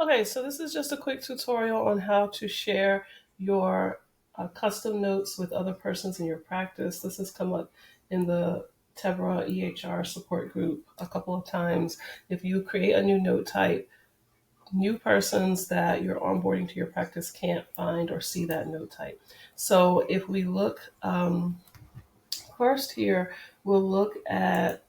Okay, so this is just a quick tutorial on how to share your custom notes with other persons in your practice. This has come up in the Tebra EHR support group a couple of times. If you create a new note type, new persons that you're onboarding to your practice can't find or see that note type. So if we look first here, we'll look at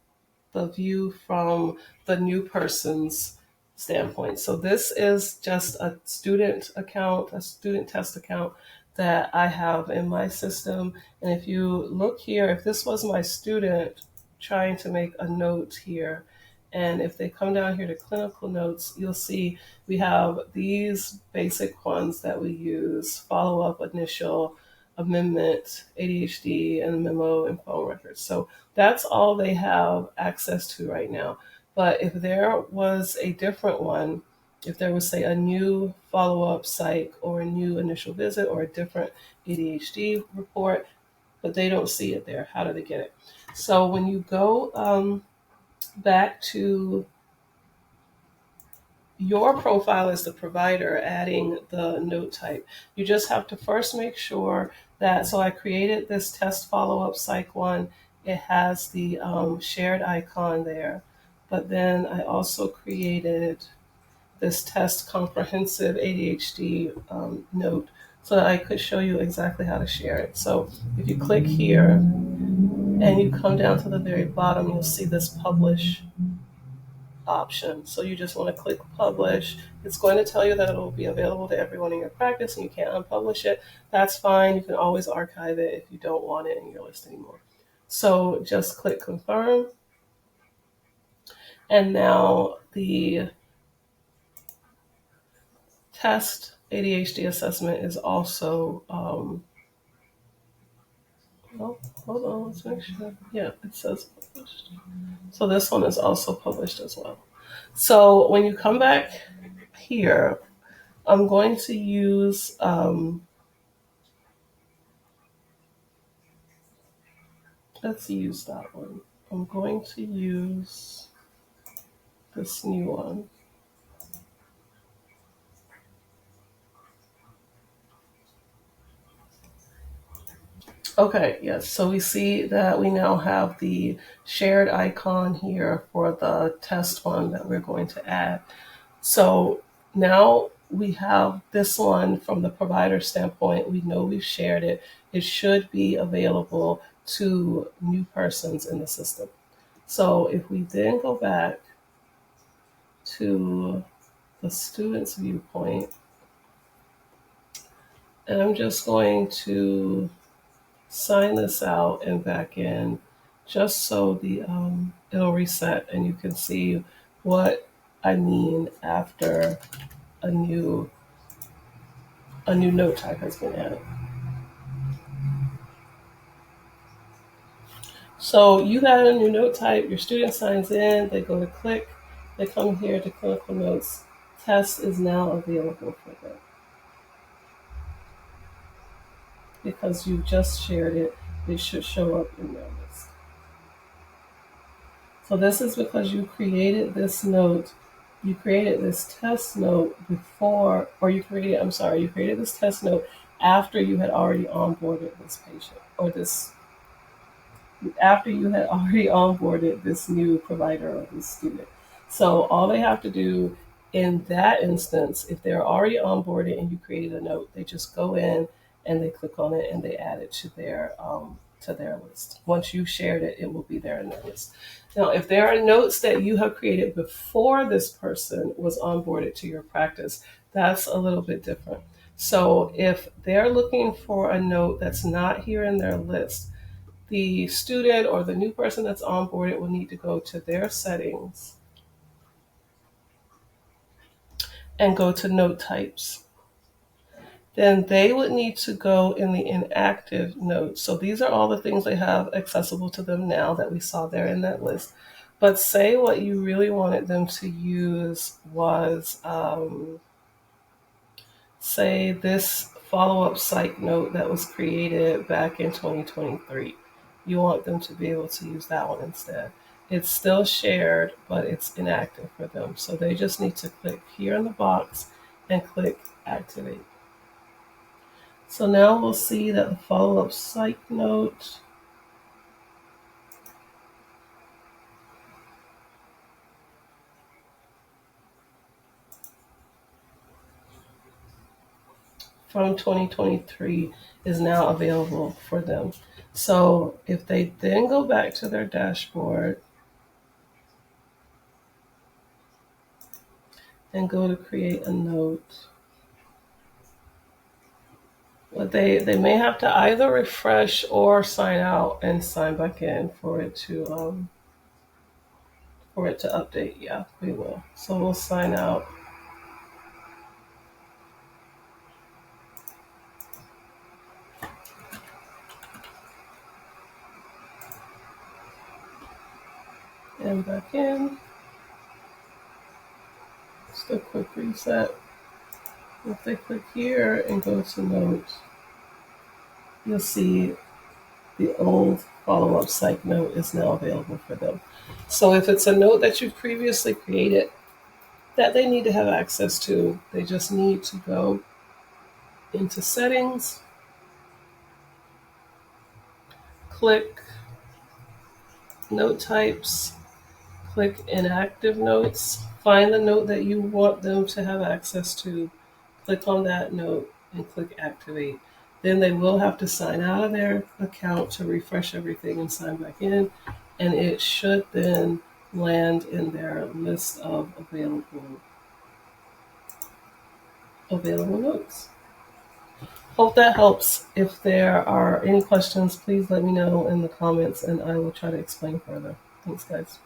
the view from the new person's standpoint. So this is just a student account, a student test account that I have in my system. And if you look here, if this was my student trying to make a note here, and if they come down here to clinical notes, you'll see we have these basic ones that we use: follow-up, initial, amendment, ADHD, and memo and phone records. So that's all they have access to right now. But if there was a different one, if there was, say, a new follow-up psych or a new initial visit or a different ADHD report, but they don't see it there, how do they get it? So when you go back to your profile as the provider, adding the note type, you just have to first make sure that, so I created this test follow-up psych one. It has the shared icon there, but then I also created this test comprehensive ADHD note so that I could show you exactly how to share it. So if you click here and you come down to the very bottom, you'll see this publish option. So you just want to click publish. It's going to tell you that it will be available to everyone in your practice and you can't unpublish it. That's fine. You can always archive it if you don't want it in your list anymore. So just click confirm. And now the test ADHD assessment is also, oh, hold on, let's make sure. Yeah, it says published. So this one is also published as well. So when you come back here, I'm going to use, let's use that one. I'm going to use this new one. Okay, yes, so we see that we now have the shared icon here for the test one that we're going to add. So now we have this one from the provider standpoint. We know we've shared it. It should be available to new persons in the system. So if we then go back to the student's viewpoint, and I'm just going to sign this out and back in just so the it'll reset and you can see what I mean after a new note type has been added. So you got a new note type, your student signs in, they go to click, they come here to clinical notes. Test is now available for them because you just shared it. It should show up in their list. So this is because you created this note, you created this test note before, or you created this test note after you had already onboarded this patient, or after you had already onboarded this new provider or this student. So all they have to do in that instance, if they're already onboarded and you created a note, they just go in and they click on it and they add it to their list. Once you shared it, it will be there in their list. Now, if there are notes that you have created before this person was onboarded to your practice, that's a little bit different. So if they're looking for a note that's not here in their list, the student or the new person that's onboarded will need to go to their settings and go to note types. Then they would need to go in the inactive notes. So these are all the things they have accessible to them now that we saw there in that list. But say what you really wanted them to use was, say, this follow-up psych note that was created back in 2023. You want them to be able to use that one instead. it's still shared, but it's inactive for them. So they just need to click here in the box and click activate. So now we'll see that the follow-up psych note from 2023 is now available for them. So if they then go back to their dashboard and go to create a note, they may have to either refresh or sign out and sign back in for it to update. Yeah, we will. So we'll sign out. And back in. Just a quick reset. If they click here and go to notes, you'll see the old follow-up psych note is now available for them. So if it's a note that you've previously created that they need to have access to, they just need to go into settings, click note types, click inactive notes, find the note that you want them to have access to, click on that note and click activate. Then they will have to sign out of their account to refresh everything and sign back in, and it should then land in their list of available notes. Hope that helps. If there are any questions, please let me know in the comments and I will try to explain further. Thanks, guys.